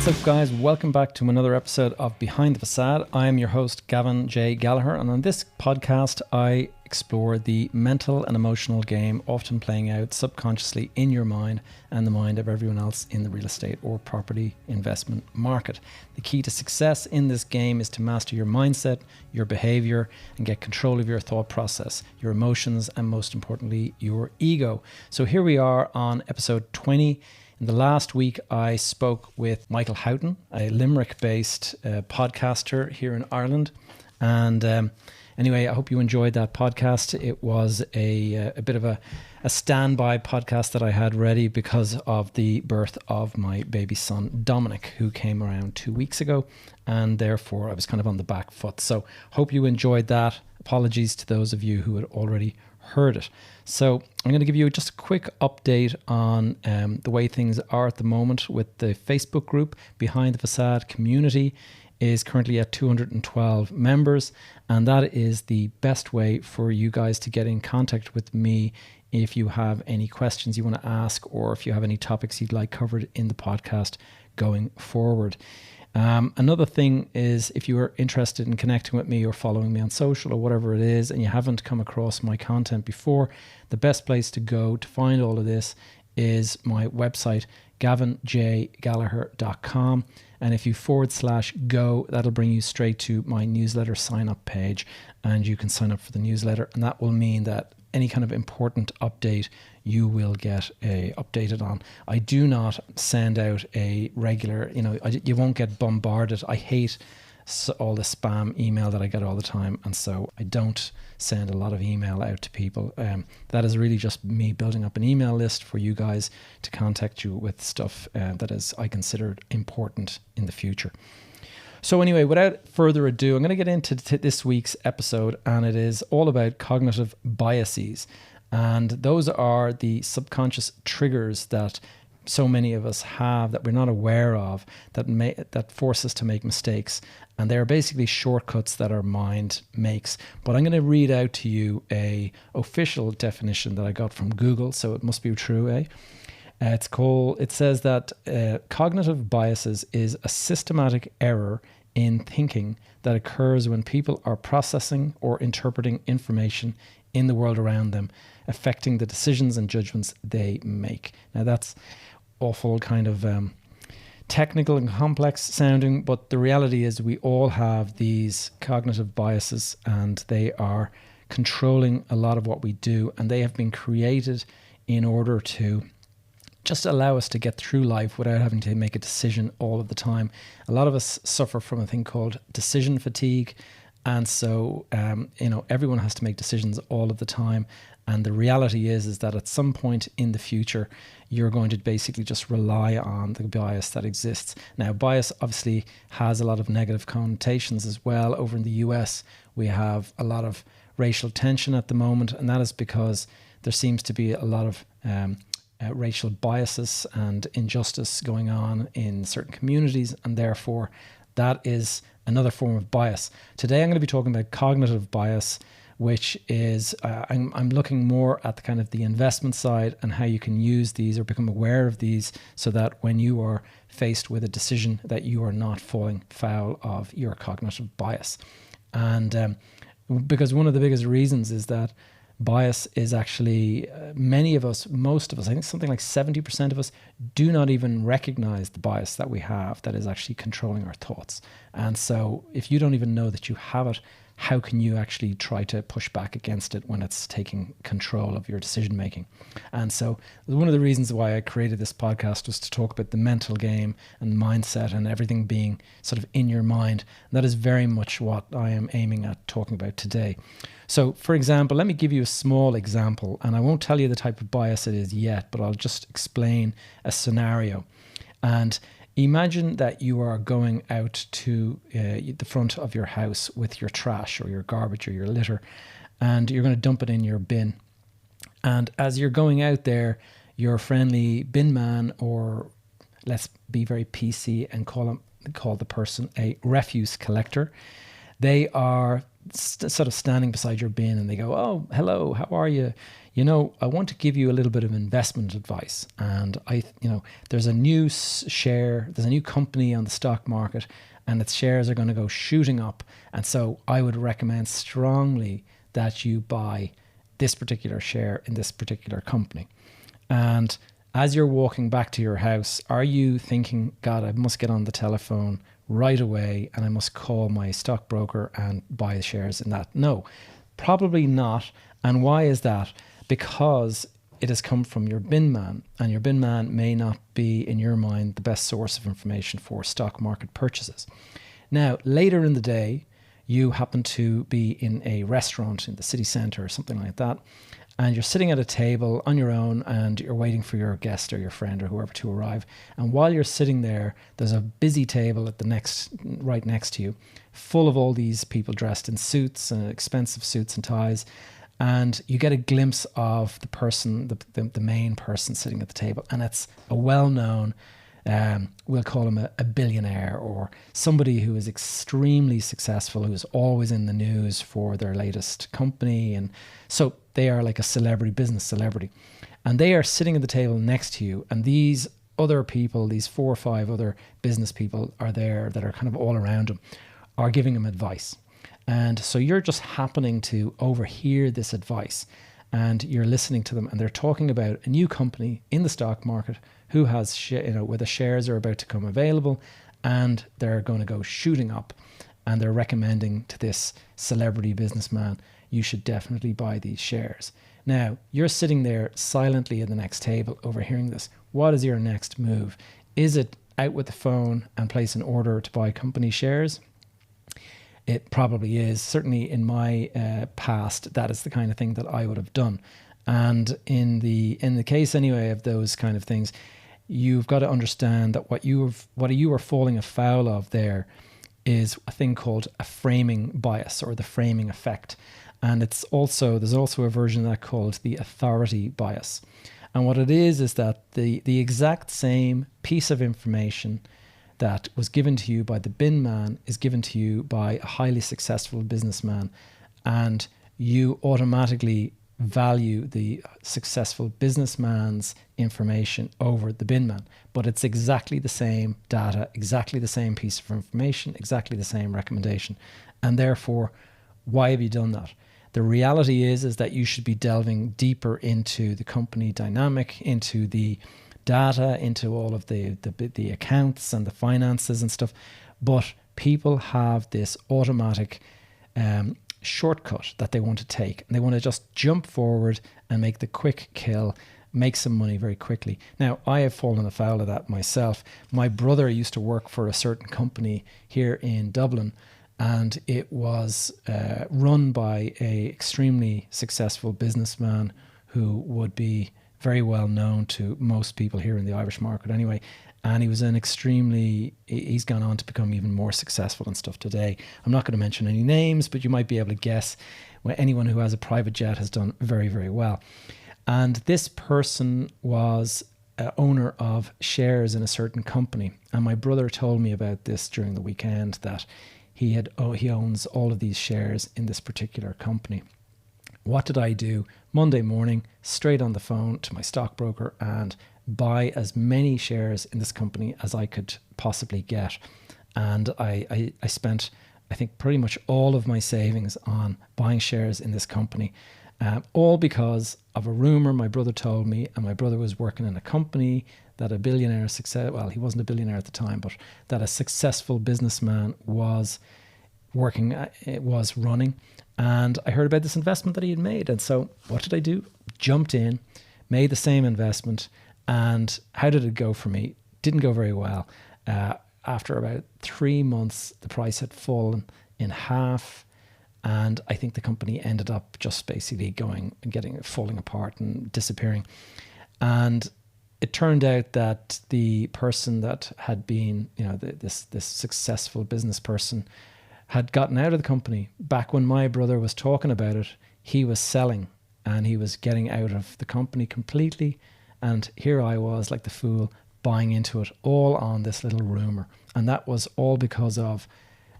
up, guys? Welcome back to another episode of Behind the Facade. I am your host, Gavin J. Gallagher, and on this podcast, I explore the mental and emotional game often playing out subconsciously in your mind and the mind of everyone else in the real estate or property investment market. The key to success in this game is to master your mindset, your behavior, and get control of your thought process, your emotions, and most importantly, your ego. So here we are on episode 20. In the last week, I spoke with Michael Houghton, a Limerick-based podcaster here in Ireland. And anyway, I hope you enjoyed that podcast. It was a bit of a standby podcast that I had ready because of the birth of my baby son, Dominic, who came around 2 weeks ago. And therefore, I was kind of on the back foot. So hope you enjoyed that. Apologies to those of you who had already heard it. So I'm going to give you just a quick update on the way things are at the moment with the Facebook group. Behind the Facade community is currently at 212 members, and that is the best way for you guys to get in contact with me if you have any questions you want to ask or if you have any topics you'd like covered in the podcast going forward. Another thing is, if you are interested in connecting with me or following me on social or whatever it is, and you haven't come across my content before, the best place to go to find all of this is my website, gavinjgallagher.com. And if you /go, that'll bring you straight to my newsletter sign up page, and you can sign up for the newsletter. And that will mean that any kind of important update you will get updated on. I do not send out a regular, you won't get bombarded. I hate all the spam email that I get all the time. And so I don't send a lot of email out to people. That is really just me building up an email list for you guys to contact you with stuff that is I consider important in the future. So anyway, without further ado, I'm going to get into this week's episode, and it is all about cognitive biases. And those are the subconscious triggers that so many of us have that we're not aware of, that force us to make mistakes. And they're basically shortcuts that our mind makes. But I'm going to read out to you a official definition that I got from Google, so it must be true, eh? It says that cognitive biases is a systematic error in thinking that occurs when people are processing or interpreting information in the world around them, affecting the decisions and judgments they make. Now that's awful kind of technical and complex sounding, but the reality is we all have these cognitive biases, and they are controlling a lot of what we do, and they have been created in order to just allow us to get through life without having to make a decision all of the time. A lot of us suffer from a thing called decision fatigue. And so, everyone has to make decisions all of the time. And the reality is that at some point in the future, you're going to basically just rely on the bias that exists. Now, bias obviously has a lot of negative connotations as well. Over in the US, we have a lot of racial tension at the moment. And that is because there seems to be a lot of racial biases and injustice going on in certain communities, and therefore that is another form of bias. Today I'm going to be talking about cognitive bias, which is I'm looking more at the kind of the investment side and how you can use these or become aware of these so that when you are faced with a decision that you are not falling foul of your cognitive bias. And because one of the biggest reasons is that bias is actually, many of us, most of us, I think something like 70% of us do not even recognize the bias that we have that is actually controlling our thoughts. And so if you don't even know that you have it, how can you actually try to push back against it when it's taking control of your decision making? And so one of the reasons why I created this podcast was to talk about the mental game and mindset and everything being sort of in your mind. And that is very much what I am aiming at talking about today. So, for example, let me give you a small example, and I won't tell you the type of bias it is yet, but I'll just explain a scenario. And imagine that you are going out to the front of your house with your trash or your garbage or your litter, and you're going to dump it in your bin. And as you're going out there, your friendly bin man, or let's be very PC and call the person a refuse collector, They are sort of standing beside your bin and they go, "Oh, hello, how are you? I want to give you a little bit of investment advice. And there's a new there's a new company on the stock market and its shares are going to go shooting up. And so I would recommend strongly that you buy this particular share in this particular company." And as you're walking back to your house, are you thinking, "God, I must get on the telephone right away and I must call my stockbroker and buy the shares in that"? No, probably not. And why is that? Because it has come from your bin man, and your bin man may not be, in your mind, the best source of information for stock market purchases. Now, later in the day, you happen to be in a restaurant in the city centre or something like that, and you're sitting at a table on your own and you're waiting for your guest or your friend or whoever to arrive. And while you're sitting there, there's a busy table right next to you, full of all these people dressed in suits and expensive suits and ties. And you get a glimpse of the person, the main person sitting at the table. And it's a well-known, we'll call him a billionaire, or somebody who is extremely successful, who is always in the news for their latest company. And so they are like a business celebrity. And they are sitting at the table next to you. And these other people, these 4 or 5 other business people are there that are kind of all around him, are giving him advice. And so you're just happening to overhear this advice, and you're listening to them, and they're talking about a new company in the stock market who has, where the shares are about to come available, and they're going to go shooting up, and they're recommending to this celebrity businessman, "You should definitely buy these shares." Now, you're sitting there silently at the next table overhearing this. What is your next move? Is it out with the phone and place an order to buy company shares? It probably is. Certainly in my past, that is the kind of thing that I would have done. And in the case anyway of those kind of things, you've got to understand that what you are falling afoul of there is a thing called a framing bias, or the framing effect. And there's also a version of that called the authority bias. And what it is that the exact same piece of information that was given to you by the bin man is given to you by a highly successful businessman, and you automatically value the successful businessman's information over the bin man. But it's exactly the same data, exactly the same piece of information, exactly the same recommendation. And therefore, why have you done that? The reality is that you should be delving deeper into the company dynamic, into the data, into all of the accounts and the finances and stuff. But people have this automatic shortcut that they want to take, and they want to just jump forward and make the quick kill, make some money very quickly. Now, I have fallen afoul of that myself. My brother used to work for a certain company here in Dublin, and it was run by a extremely successful businessman who would be very well known to most people here in the Irish market anyway. And he was he's gone on to become even more successful and stuff today. I'm not going to mention any names, but you might be able to guess. Anyone who has a private jet has done very, very well. And this person was owner of shares in a certain company. And my brother told me about this during the weekend, that he owns all of these shares in this particular company. What did I do? Monday morning, straight on the phone to my stockbroker and buy as many shares in this company as I could possibly get. And I spent, I think, pretty much all of my savings on buying shares in this company, all because of a rumor my brother told me. And my brother was working in a company that a billionaire he wasn't a billionaire at the time, but that a successful businessman was running. And I heard about this investment that he had made. And so what did I do? Jumped in, made the same investment. And how did it go for me? Didn't go very well. After about 3 months, the price had fallen in half. And I think the company ended up just basically falling apart and disappearing. And it turned out that the person that had been, this successful business person, had gotten out of the company. Back when my brother was talking about it, he was selling and he was getting out of the company completely. And here I was, like the fool, buying into it, all on this little rumor. And that was all because of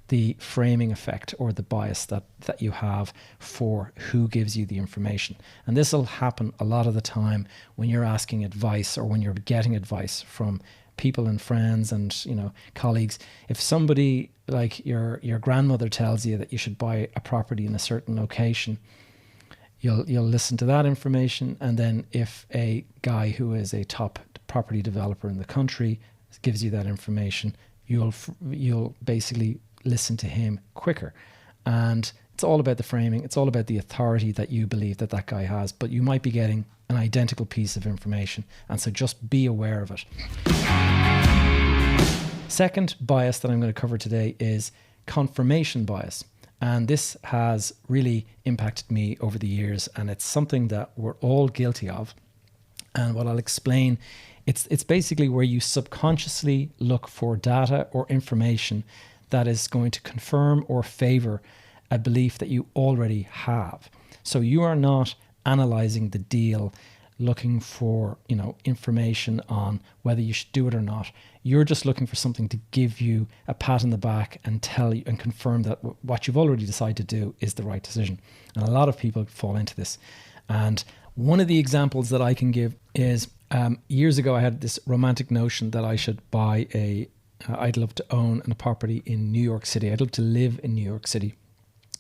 the framing effect or the bias that you have for who gives you the information. And this will happen a lot of the time when you're asking advice or when you're getting advice from people and friends and, you know, colleagues. If somebody like your grandmother tells you that you should buy a property in a certain location, you'll listen to that information. And then if a guy who is a top property developer in the country gives you that information, you'll basically listen to him quicker. And it's all about the framing. It's all about the authority that you believe that that guy has, but you might be getting an identical piece of information. And so just be aware of it. Second bias that I'm going to cover today is confirmation bias. And this has really impacted me over the years, and it's something that we're all guilty of. And what I'll explain, it's basically where you subconsciously look for data or information that is going to confirm or favor a belief that you already have. So you are not analyzing the deal, looking for, you know, information on whether you should do it or not. You're just looking for something to give you a pat on the back and tell you and confirm that what you've already decided to do is the right decision. And a lot of people fall into this. And one of the examples that I can give is years ago I had this romantic notion that I should buy I'd love to own a property in New York City. I'd love to live in New York City.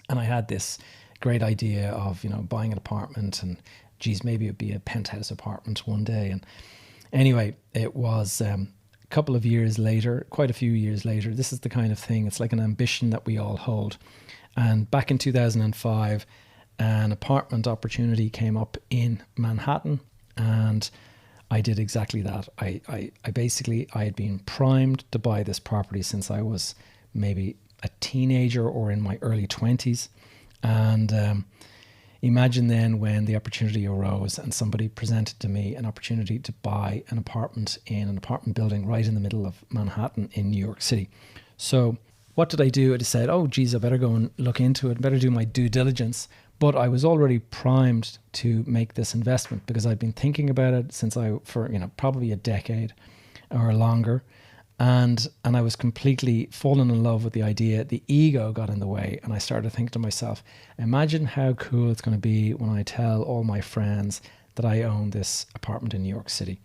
And I had this great idea of, you know, buying an apartment and, geez, maybe it'd be a penthouse apartment one day. And anyway, it was a couple of years later, quite a few years later, this is the kind of thing, it's like an ambition that we all hold. And back in 2005, an apartment opportunity came up in Manhattan, and I did exactly that. I basically had been primed to buy this property since I was maybe a teenager or in my early 20s. And imagine then when the opportunity arose and somebody presented to me an opportunity to buy an apartment in an apartment building right in the middle of Manhattan in New York City. So what did I do? I just said, oh, geez, I better go and look into it, better do my due diligence. But I was already primed to make this investment because I'd been thinking about it for probably a decade or longer. And I was completely fallen in love with the idea. The ego got in the way, and I started thinking to myself, imagine how cool it's going to be when I tell all my friends that I own this apartment in New York City.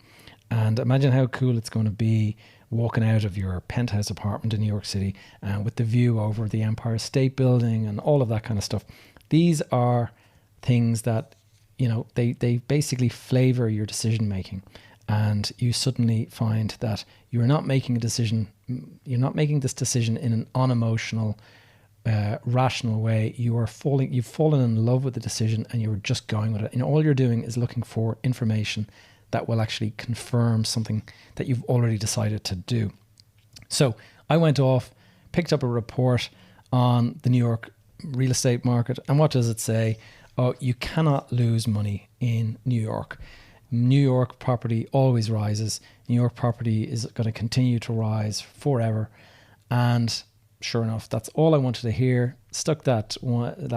And imagine how cool it's going to be walking out of your penthouse apartment in New York City with the view over the Empire State Building and all of that kind of stuff. These are things that, you know, they basically flavor your decision making. And you suddenly find that you're not making a decision, you're not making this decision in an unemotional, rational way. You've fallen in love with the decision and you're just going with it. And all you're doing is looking for information that will actually confirm something that you've already decided to do. So I went off, picked up a report on the New York real estate market. And what does it say? Oh, you cannot lose money in New York. New York property always rises. New York property is going to continue to rise forever. And sure enough, that's all I wanted to hear. Stuck that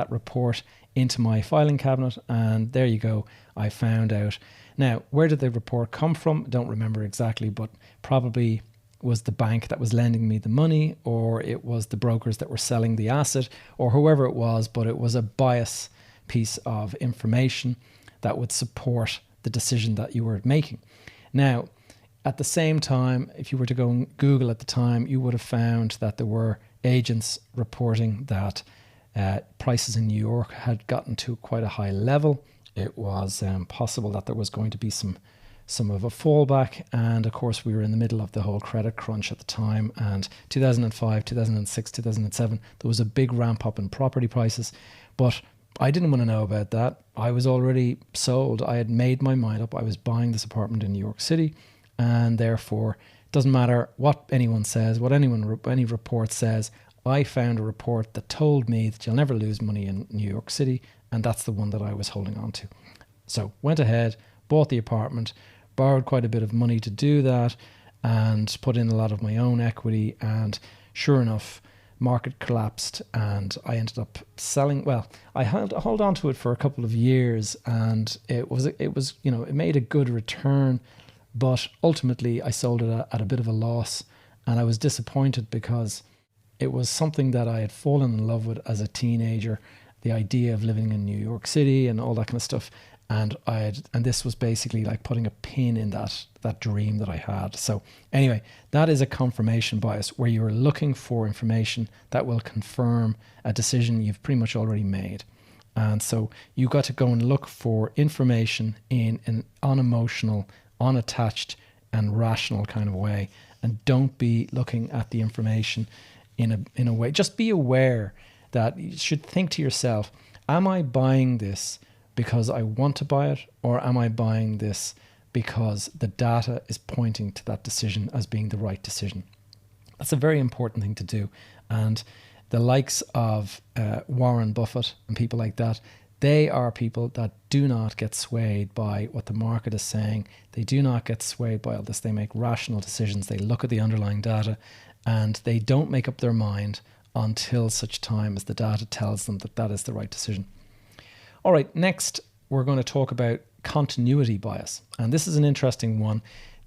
report into my filing cabinet, and there you go. I found out. Now, where did the report come from? Don't remember exactly, but probably was the bank that was lending me the money, or it was the brokers that were selling the asset, or whoever it was, but it was a bias piece of information that would support the decision that you were making. Now, at the same time, if you were to go and Google at the time, you would have found that there were agents reporting that prices in New York had gotten to quite a high level. It was possible that there was going to be some of a fallback. And of course, we were in the middle of the whole credit crunch at the time. And 2005, 2006, 2007, there was a big ramp up in property prices. But I didn't want to know about that. I was already sold. I had made my mind up. I was buying this apartment in New York City. And therefore, it doesn't matter what anyone says, what any report says. I found a report that told me that you'll never lose money in New York City. And that's the one that I was holding on to. So went ahead, bought the apartment, borrowed quite a bit of money to do that, and put in a lot of my own equity. And sure enough, market collapsed and I ended up selling. Well, I hold on to it for a couple of years, and it was it made a good return, but ultimately I sold it at a bit of a loss, and I was disappointed because It was something that I had fallen in love with as a teenager, the idea of living in New York City and all that kind of stuff. And this was basically like putting a pin in that dream that I had. So anyway, that is a confirmation bias, where you are looking for information that will confirm a decision you've pretty much already made. And so you got to go and look for information in an unemotional, unattached and rational kind of way. And don't be looking at the information in a way. Just be aware that you should think to yourself, am I buying this because I want to buy it, or am I buying this because the data is pointing to that decision as being the right decision? That's a very important thing to do. And the likes of Warren Buffett and people like that, they are people that do not get swayed by what the market is saying. They do not get swayed by all this. They make rational decisions. They look at the underlying data, and they don't make up their mind until such time as the data tells them that that is the right decision. All right, next we're going to talk about continuity bias. And this is an interesting one.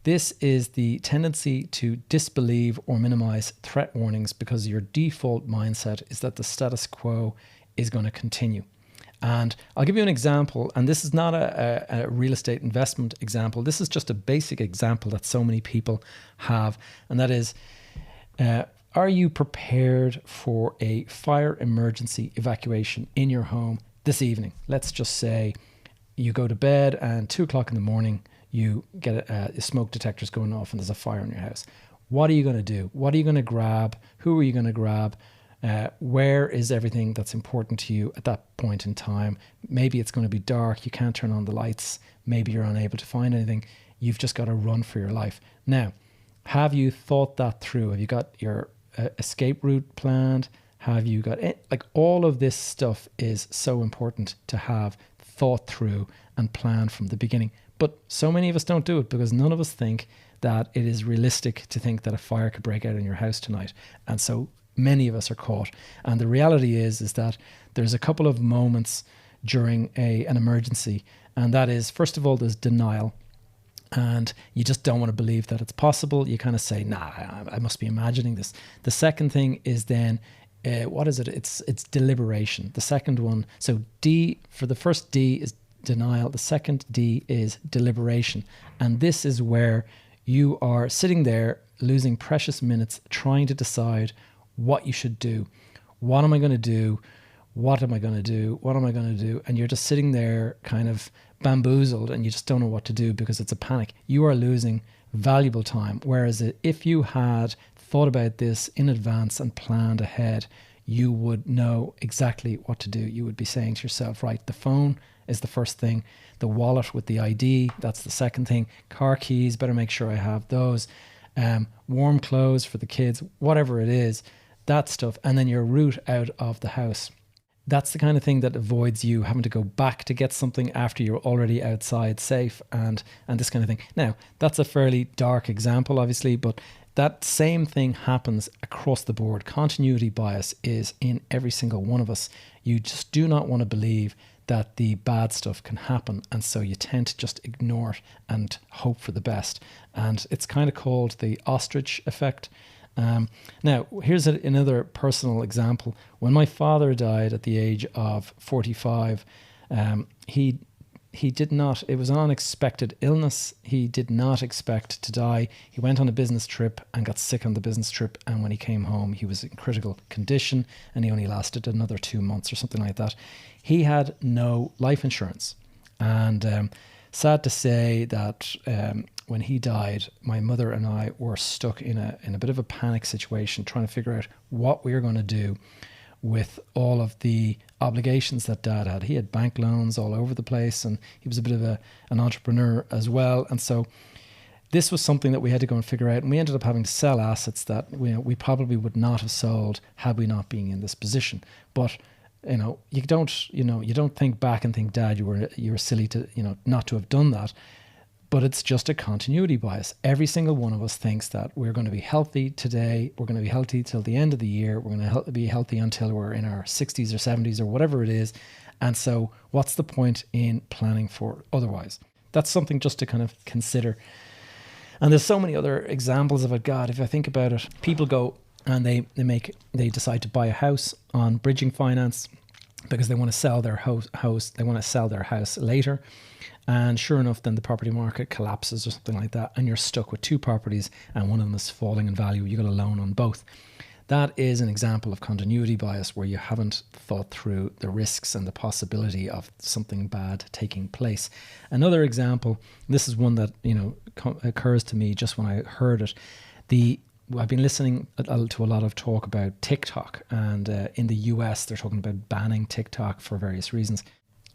This is the tendency to disbelieve or minimize threat warnings because your default mindset is that the status quo is going to continue. And I'll give you an example, and this is not a real estate investment example. This is just a basic example that so many people have, and that is, are you prepared for a fire emergency evacuation in your home this evening? Let's just say you go to bed and 2 o'clock in the morning, you get a smoke detectors going off and there's a fire in your house. What are you going to do? What are you going to grab? Who are you going to grab? Where is everything that's important to you at that point in time? Maybe it's going to be dark. You can't turn on the lights. Maybe you're unable to find anything. You've just got to run for your life. Now, have you thought that through? Have you got your escape route planned? Have you got it? Like, all of this stuff is so important to have thought through and planned from the beginning. But so many of us don't do it because none of us think that it is realistic to think that a fire could break out in your house tonight. And so many of us are caught. And the reality is that there's a couple of moments during an emergency. And that is, first of all, there's denial. And you just don't want to believe that it's possible. You kind of say, nah, I must be imagining this. The second thing is then, what is it? It's deliberation. The second one. So for the first D is denial. The second D is deliberation. And this is where you are sitting there losing precious minutes trying to decide what you should do. What am I going to do? What am I going to do? What am I going to do? And you're just sitting there kind of bamboozled and you just don't know what to do because it's a panic. You are losing valuable time. Whereas if you had thought about this in advance and planned ahead, you would know exactly what to do. You would be saying to yourself, right, the phone is the first thing. The wallet with the ID, that's the second thing. Car keys, better make sure I have those. Warm clothes for the kids, whatever it is, that stuff. And then your route out of the house. That's the kind of thing that avoids you having to go back to get something after you're already outside safe and this kind of thing. Now, that's a fairly dark example, obviously, but that same thing happens across the board. Continuity bias is in every single one of us. You just do not want to believe that the bad stuff can happen. And so you tend to just ignore it and hope for the best. And it's kind of called the ostrich effect. Now, here's another personal example. When my father died at the age of 45, he did not, it was an unexpected illness. He did not expect to die. He went on a business trip and got sick on the business trip. And when he came home, he was in critical condition and he only lasted another 2 months or something like that. He had no life insurance. And sad to say that when he died, my mother and I were stuck in a bit of a panic situation, trying to figure out what we were going to do with all of the obligations that Dad had. He had bank loans all over the place, and he was a bit of an entrepreneur as well. And so this was something that we had to go and figure out. And we ended up having to sell assets that we probably would not have sold had we not been in this position. But you don't think back and think, Dad, you were silly to not to have done that. But it's just a continuity bias. Every single one of us thinks that we're going to be healthy today. We're going to be healthy till the end of the year. We're going to be healthy until we're in our 60s or 70s or whatever it is. And so what's the point in planning for otherwise? That's something just to kind of consider. And there's so many other examples of it. God, if I think about it, people go, and they decide to buy a house on bridging finance because they want to sell their house. They want to sell their house later. And sure enough, then the property market collapses or something like that, and you're stuck with two properties and one of them is falling in value. You got a loan on both. That is an example of continuity bias where you haven't thought through the risks and the possibility of something bad taking place. Another example, this is one that occurs to me just when I heard it. I've been listening to a lot of talk about TikTok, and in the US they're talking about banning TikTok for various reasons.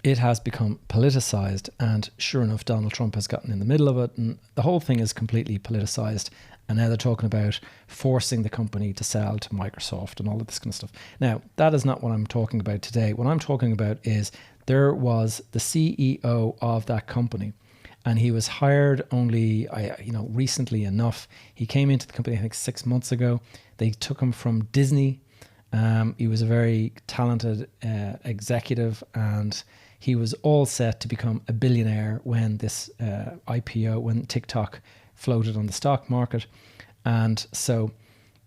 It has become politicized, and sure enough, Donald Trump has gotten in the middle of it, and the whole thing is completely politicized. And now they're talking about forcing the company to sell to Microsoft and all of this kind of stuff. Now, that is not what I'm talking about today. What I'm talking about is there was the CEO of that company, and he was hired only, recently enough. He came into the company, I think, 6 months ago. They took him from Disney. He was a very talented executive, and he was all set to become a billionaire when this IPO, when TikTok floated on the stock market. And so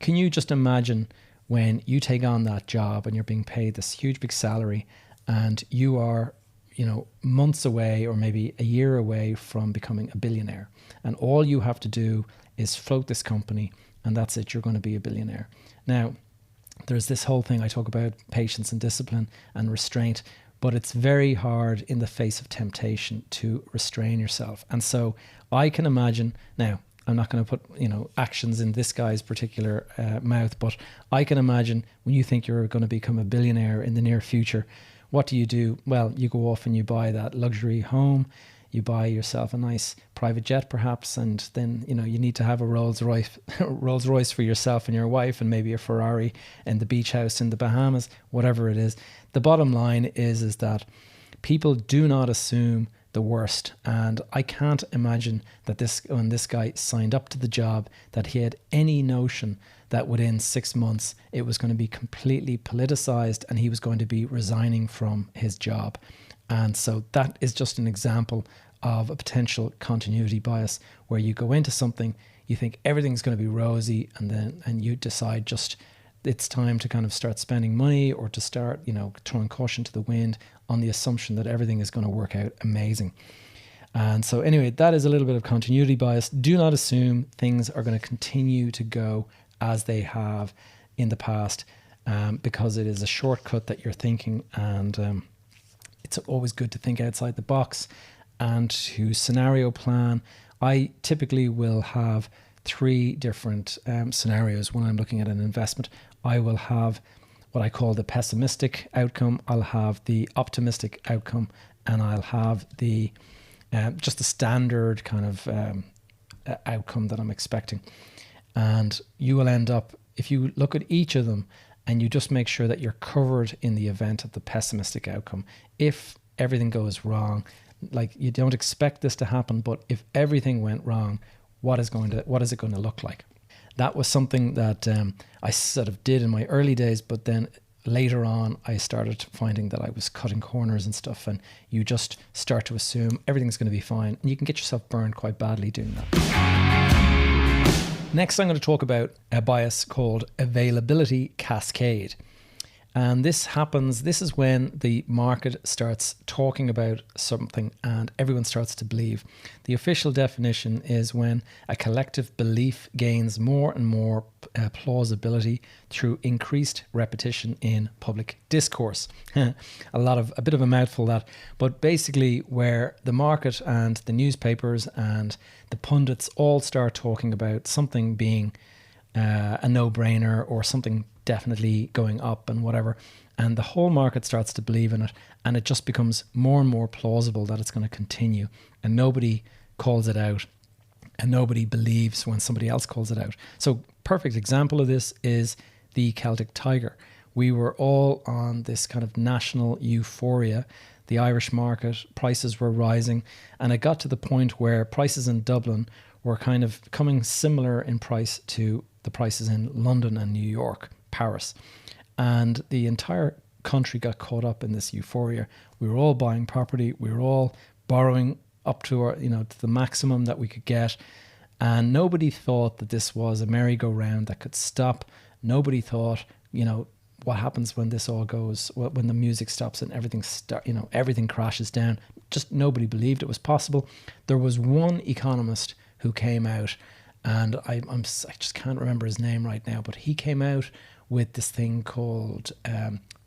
can you just imagine when you take on that job and you're being paid this huge big salary, and you are months away or maybe a year away from becoming a billionaire, and all you have to do is float this company, and that's it, you're going to be a billionaire. Now, there's this whole thing I talk about, patience and discipline and restraint, but it's very hard in the face of temptation to restrain yourself. And so I can imagine, now I'm not going to put actions in this guy's particular mouth, but I can imagine when you think you're going to become a billionaire in the near future, what do? Well, you go off and you buy that luxury home, you buy yourself a nice private jet perhaps, and then you need to have a Rolls Royce for yourself and your wife, and maybe a Ferrari and the beach house in the Bahamas, whatever it is. The bottom line is that people do not assume the worst, and I can't imagine that when this guy signed up to the job, that he had any notion that within 6 months it was going to be completely politicized and he was going to be resigning from his job. And so that is just an example of a potential continuity bias where you go into something, you think everything's going to be rosy, and you decide just it's time to kind of start spending money or to start, throwing caution to the wind on the assumption that everything is going to work out amazing. And so anyway, that is a little bit of continuity bias. Do not assume things are going to continue to go as they have in the past, because it is a shortcut that you're thinking, and it's always good to think outside the box and to scenario plan. I typically will have 3 different scenarios when I'm looking at an investment. I will have what I call the pessimistic outcome, I'll have the optimistic outcome, and I'll have the just the standard kind of outcome that I'm expecting. And you will end up, if you look at each of them and you just make sure that you're covered in the event of the pessimistic outcome, if everything goes wrong, like you don't expect this to happen, but if everything went wrong, what is it going to look like? That was something that I sort of did in my early days, but then later on I started finding that I was cutting corners and stuff, and you just start to assume everything's going to be fine, and you can get yourself burned quite badly doing that. Next, I'm going to talk about a bias called availability cascade. And this is when the market starts talking about something and everyone starts to believe. The official definition is when a collective belief gains more and more plausibility through increased repetition in public discourse. A bit of a mouthful that, but basically where the market and the newspapers and the pundits all start talking about something being a no-brainer or something definitely going up and whatever, and the whole market starts to believe in it, and it just becomes more and more plausible that it's going to continue, and nobody calls it out and nobody believes when somebody else calls it out. So perfect example of this is the Celtic Tiger. We were all on this kind of national euphoria. The Irish market prices were rising, and it got to the point where prices in Dublin were kind of coming similar in price to the prices in London and New York, Paris. And the entire country got caught up in this euphoria. We were all buying property. We were all borrowing up to our, to the maximum that we could get. And nobody thought that this was a merry-go-round that could stop Nobody thought, what happens when this all goes, when the music stops and everything crashes down. Just nobody believed it was possible. There was one economist who came out, and I just can't remember his name right now, but he came out with this thing called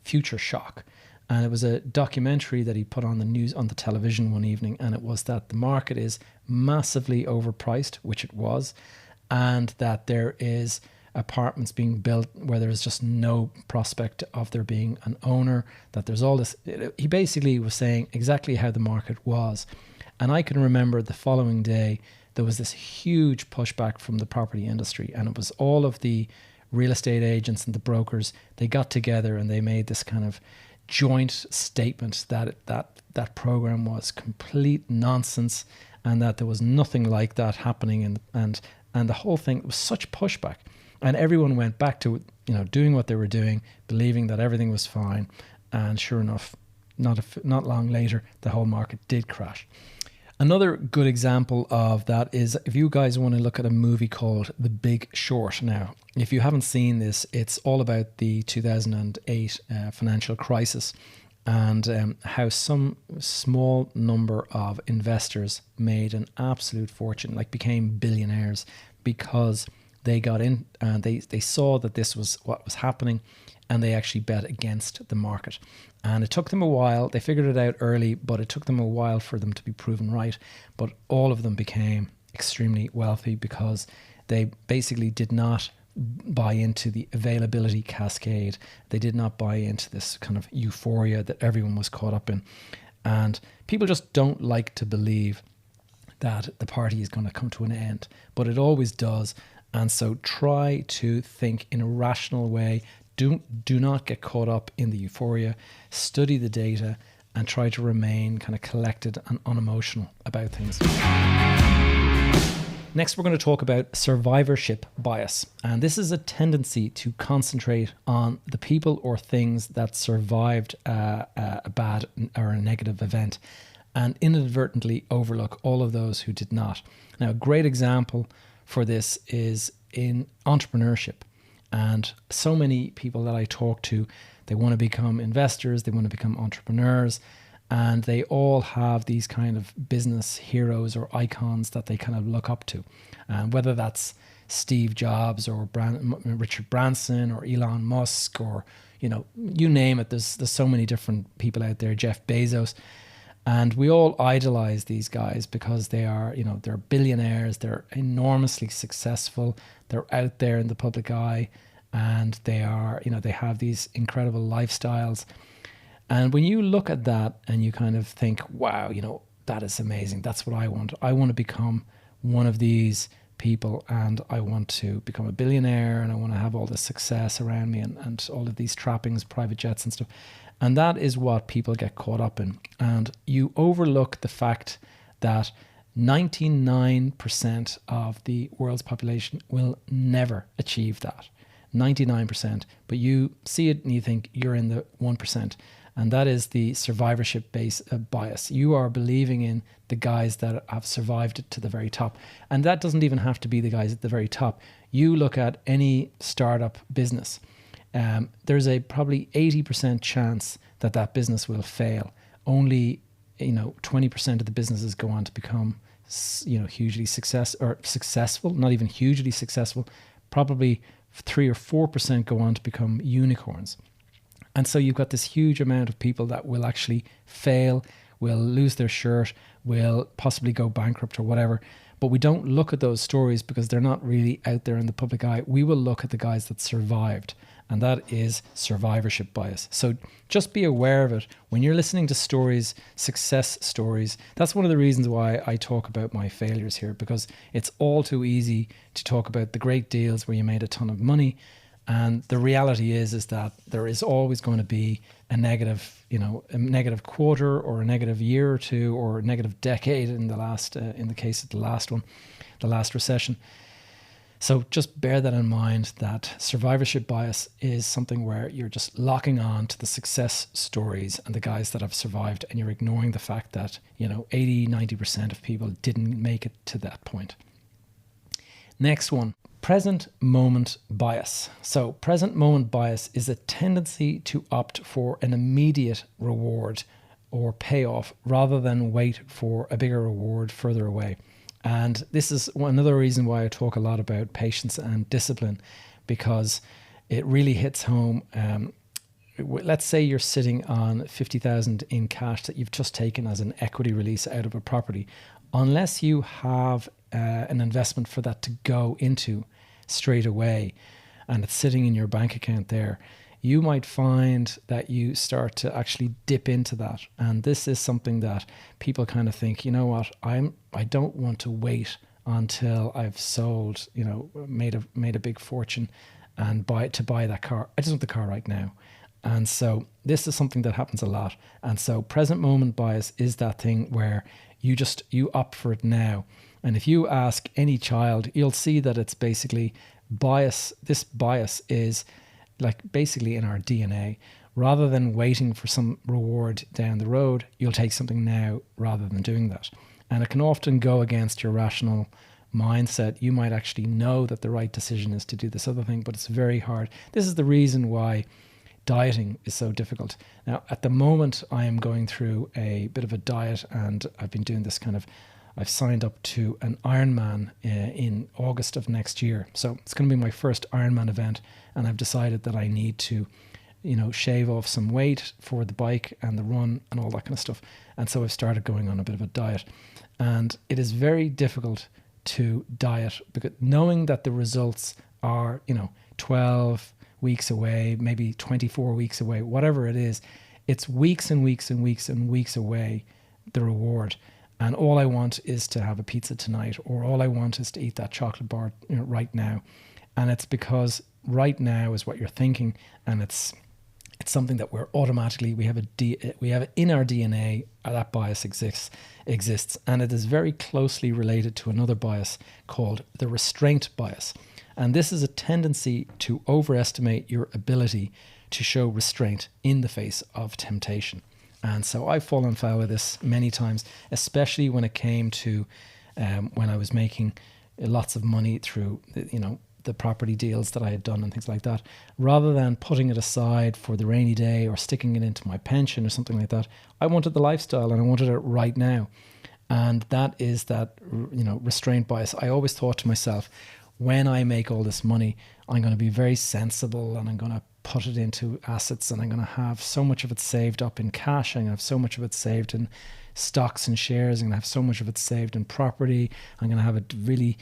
Future Shock. And it was a documentary that he put on the news, on the television one evening. And it was that the market is massively overpriced, which it was, and that there is apartments being built where there's just no prospect of there being an owner, that there's all this. He basically was saying exactly how the market was. And I can remember the following day, there was this huge pushback from the property industry, and it was all of the real estate agents and the brokers. They got together and they made this kind of joint statement that program was complete nonsense, and that there was nothing like that happening, and the whole thing was such pushback, and everyone went back to doing what they were doing, believing that everything was fine. And sure enough, not long later, the whole market did crash. Another good example of that is if you guys want to look at a movie called The Big Short. Now, if you haven't seen this, it's all about the 2008 financial crisis, and how some small number of investors made an absolute fortune, like became billionaires, because they got in and they saw that this was what was happening, and they actually bet against the market. And it took them a while. They figured it out early, but it took them a while for them to be proven right. But all of them became extremely wealthy because they basically did not buy into the availability cascade. They did not buy into this kind of euphoria that everyone was caught up in. And people just don't like to believe that the party is going to come to an end, but it always does. And so try to think in a rational way. Do not get caught up in the euphoria. Study the data and try to remain kind of collected and unemotional about things. Next, we're going to talk about survivorship bias. And this is a tendency to concentrate on the people or things that survived a bad or a negative event, and inadvertently overlook all of those who did not. Now, a great example for this is in entrepreneurship. And so many people that I talk to, they want to become investors, they want to become entrepreneurs, and they all have these kind of business heroes or icons that they kind of look up to. And whether that's Steve Jobs or Richard Branson or Elon Musk, or, you name it, there's so many different people out there, Jeff Bezos. And we all idolize these guys because they are, they're billionaires, they're enormously successful, they're out there in the public eye, and they are, they have these incredible lifestyles. And when you look at that and you kind of think, wow, that is amazing. That's what I want. I want to become one of these people, and I want to become a billionaire, and I want to have all this success around me and all of these trappings, private jets and stuff. And that is what people get caught up in. And you overlook the fact that 99% of the world's population will never achieve that. 99%. But you see it and you think you're in the 1%. And that is the survivorship bias. You are believing in the guys that have survived it to the very top. And that doesn't even have to be the guys at the very top. You look at any startup business. There's a probably 80% chance that business will fail. Only 20% of the businesses go on to become hugely successful, not even hugely successful. Probably 3 or 4% go on to become unicorns. And so you've got this huge amount of people that will actually fail, will lose their shirt, will possibly go bankrupt or whatever. But we don't look at those stories because they're not really out there in the public eye. We will look at the guys that survived, and that is survivorship bias. So just be aware of it. When you're listening to stories, success stories, that's one of the reasons why I talk about my failures here, because it's all too easy to talk about the great deals where you made a ton of money. And the reality is that there is always going to be a negative quarter or a negative year or two or a negative decade in the case of the last one, the last recession. So just bear that in mind, that survivorship bias is something where you're just locking on to the success stories and the guys that have survived, and you're ignoring the fact that 80-90% of people didn't make it to that point. Next one. Present moment bias. So present moment bias is a tendency to opt for an immediate reward or payoff rather than wait for a bigger reward further away. And this is another reason why I talk a lot about patience and discipline, because it really hits home. Let's say you're sitting on 50,000 in cash that you've just taken as an equity release out of a property. Unless you have an investment for that to go into straight away and it's sitting in your bank account there, you might find that you start to actually dip into that. And this is something that people kind of think, you know what, I don't want to wait until I've sold, made a big fortune and buy that car. I just want the car right now. And so this is something that happens a lot. And so present moment bias is that thing where you opt for it now. And if you ask any child, you'll see that it's basically bias. This bias is like basically in our DNA. Rather than waiting for some reward down the road, you'll take something now rather than doing that. And it can often go against your rational mindset. You might actually know that the right decision is to do this other thing, but it's very hard. This is the reason why dieting is so difficult. Now, at the moment, I am going through a bit of a diet, and I've been doing this I've signed up to an Ironman in August of next year. So it's going to be my first Ironman event, and I've decided that I need to, shave off some weight for the bike and the run and all that kind of stuff. And so I've started going on a bit of a diet. And it is very difficult to diet, because knowing that the results are, 12 weeks away, maybe 24 weeks away, whatever it is, it's weeks and weeks and weeks and weeks away, the reward. And all I want is to have a pizza tonight, or all I want is to eat that chocolate bar right now. And it's because right now is what you're thinking, and it's something that we're automatically, we have in our DNA, that bias exists, and it is very closely related to another bias called the restraint bias. And this is a tendency to overestimate your ability to show restraint in the face of temptation. And so I've fallen foul of this many times, especially when it came to when I was making lots of money through, the property deals that I had done and things like that. Rather than putting it aside for the rainy day or sticking it into my pension or something like that, I wanted the lifestyle and I wanted it right now. And that is that, restraint bias. I always thought to myself, when I make all this money, I'm going to be very sensible and I'm going to put it into assets, and I'm going to have so much of it saved up in cash. I'm going to have so much of it saved in stocks and shares. I'm going to have so much of it saved in property. I'm going to have a really,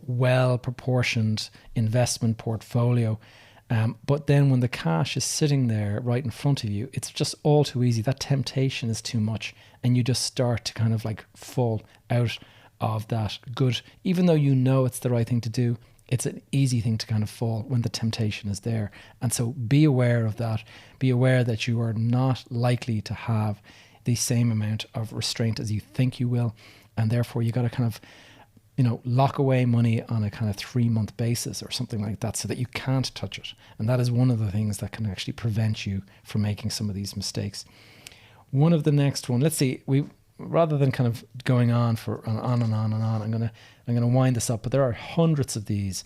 well proportioned investment portfolio. But then when the cash is sitting there right in front of you, it's just all too easy. That temptation is too much, and you just start to kind of like fall out of that good, even though it's the right thing to do. It's an easy thing to kind of fall when the temptation is there. And so be aware of that. Be aware that you are not likely to have the same amount of restraint as you think you will. And therefore you got to kind of, lock away money on a kind of 3-month basis or something like that, so that you can't touch it. And that is one of the things that can actually prevent you from making some of these mistakes. One of the next one, let's see, rather than kind of going on and on, I'm gonna wind this up. But there are hundreds of these,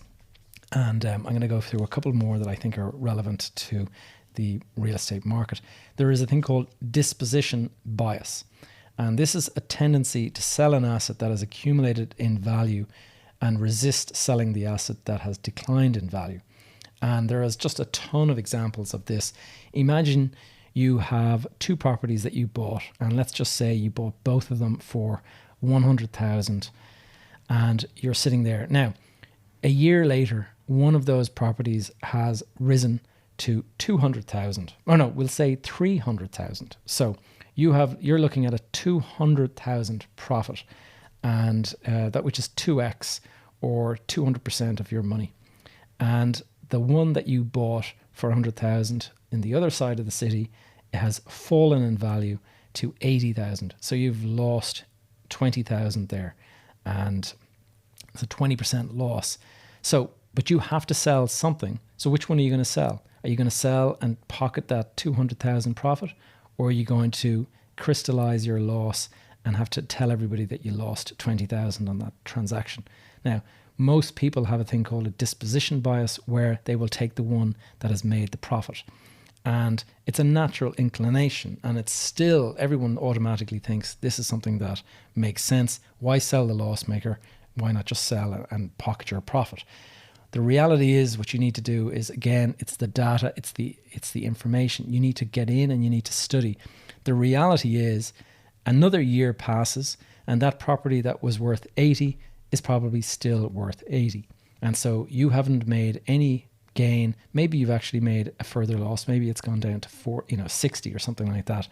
and I'm going to go through a couple more that I think are relevant to the real estate market. There is a thing called disposition bias, and this is a tendency to sell an asset that has accumulated in value and resist selling the asset that has declined in value. And there is just a ton of examples of this. Imagine you have 2 properties that you bought, and let's just say you bought both of them for 100,000, and you're sitting there. Now, a year later, one of those properties has risen to 200,000. Or no, we'll say 300,000. So you're looking at a 200,000 profit, and that which is 2x or 200% of your money. And the one that you bought for 100,000 in the other side of the city, it has fallen in value to 80,000. So you've lost 20,000 there, and it's a 20% loss. So, but you have to sell something. So which one are you going to sell? Are you going to sell and pocket that 200,000 profit, or are you going to crystallize your loss and have to tell everybody that you lost 20,000 on that transaction? Now, most people have a thing called a disposition bias, where they will take the one that has made the profit. And it's a natural inclination, and it's still, everyone automatically thinks this is something that makes sense. Why sell the loss maker? Why not just sell and pocket your profit? The reality is, what you need to do is, again, it's the data, it's the information. You need to get in and you need to study. The reality is, another year passes and that property that was worth 80 is probably still worth 80. And so you haven't made any gain. Maybe you've actually made a further loss. Maybe it's gone down to 60 or something like that.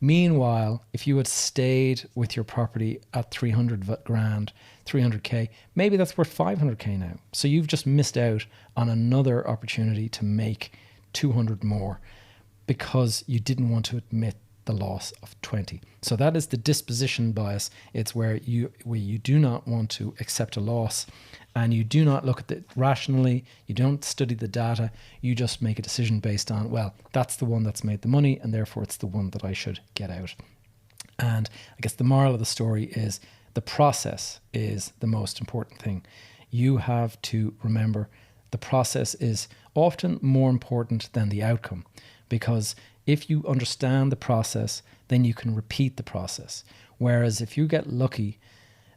Meanwhile, if you had stayed with your property at 300 grand, 300k, maybe that's worth 500k now. So you've just missed out on another opportunity to make 200 more because you didn't want to admit the loss of 20. So that is the disposition bias. It's where you do not want to accept a loss, and you do not look at it rationally. You don't study the data. You just make a decision based on, well, that's the one that's made the money, and therefore it's the one that I should get out. And I guess the moral of the story is the process is the most important thing. You have to remember the process is often more important than the outcome, because if you understand the process, then you can repeat the process. Whereas if you get lucky,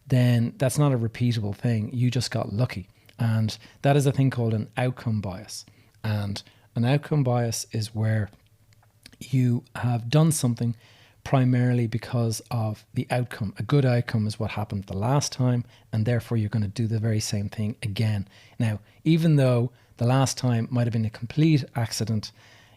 then that's not a repeatable thing. You just got lucky. And that is a thing called an outcome bias. And an outcome bias is where you have done something primarily because of the outcome. A good outcome is what happened the last time, and therefore you're going to do the very same thing again. Now, even though the last time might have been a complete accident,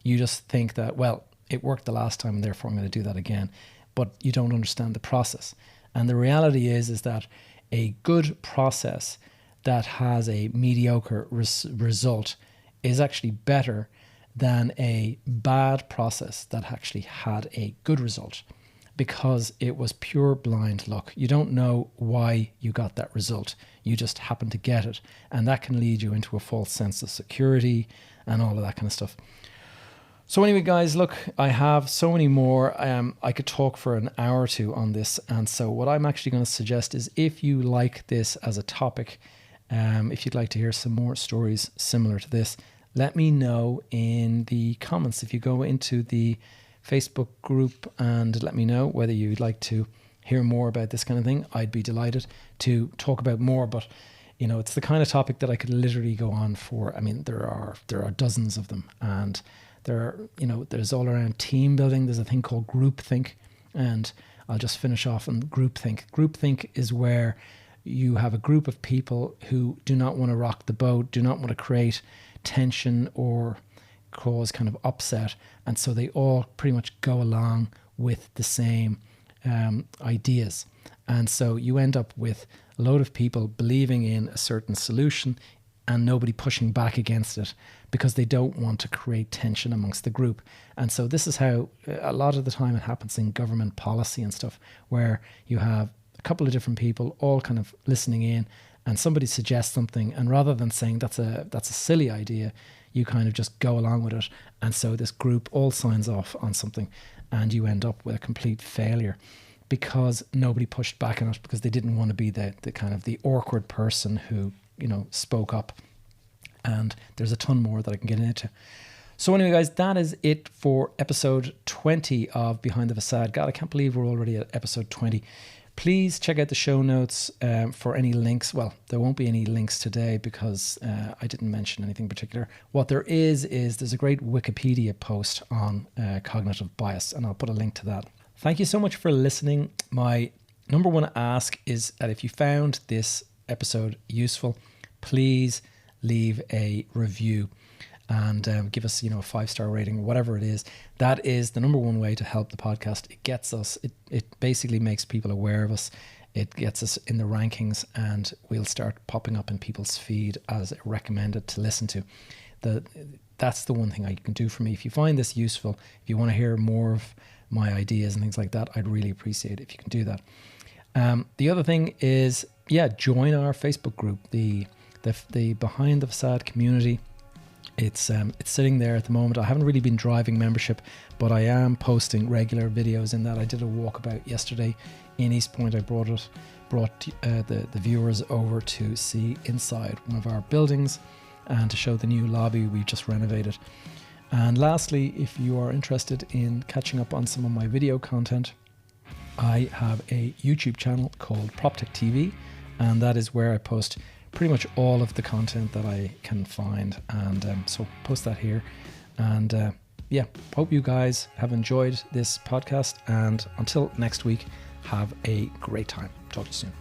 you just think that, well, it worked the last time and therefore I'm going to do that again. But you don't understand the process. And the reality is that a good process that has a mediocre result is actually better than a bad process that actually had a good result, because it was pure blind luck. You don't know why you got that result. You just happen to get it. And that can lead you into a false sense of security and all of that kind of stuff. So anyway, guys, look, I have so many more. I could talk for an hour or two on this. And so what I'm actually going to suggest is, if you like this as a topic, if you'd like to hear some more stories similar to this, let me know in the comments. If you go into the Facebook group and let me know whether you'd like to hear more about this kind of thing, I'd be delighted to talk about more. But you know, it's the kind of topic that I could literally go on for. I mean, there are dozens of them, and there's all around team building. There's a thing called groupthink, and I'll just finish off on groupthink. Groupthink is where you have a group of people who do not want to rock the boat, do not want to create tension or cause kind of upset, and so they all pretty much go along with the same ideas. And so you end up with a load of people believing in a certain solution and nobody pushing back against it, because they don't want to create tension amongst the group. And so this is how a lot of the time it happens in government policy and stuff, where you have a couple of different people all kind of listening in, and somebody suggests something, and rather than saying that's a silly idea, you kind of just go along with it. And so this group all signs off on something, and you end up with a complete failure because nobody pushed back on it, because they didn't want to be the kind of the awkward person who, spoke up. And there's a ton more that I can get into. So anyway, guys, that is it for episode 20 of Behind the Facade. God, I can't believe we're already at episode 20. Please check out the show notes for any links. Well, there won't be any links today because I didn't mention anything particular. What there is there's a great Wikipedia post on cognitive bias, and I'll put a link to that. Thank you so much for listening. My number one ask is that if you found this episode useful, please leave a review and give us, a 5-star rating, whatever it is. That is the number one way to help the podcast. It gets us, it basically makes people aware of us. It gets us in the rankings, and we'll start popping up in people's feed as recommended to listen to. That's the one thing you can do for me. If you find this useful, if you want to hear more of my ideas and things like that, I'd really appreciate it if you can do that. The other thing is, join our Facebook group, the Behind the Facade community. It's sitting there at the moment. I haven't really been driving membership, but I am posting regular videos in that. I did a walkabout yesterday in East Point. I brought the viewers over to see inside one of our buildings and to show the new lobby we just renovated. And lastly, if you are interested in catching up on some of my video content, I have a YouTube channel called PropTech TV, and that is where I post pretty much all of the content that I can find. And so post that here. And yeah, hope you guys have enjoyed this podcast. And until next week, have a great time. Talk to you soon.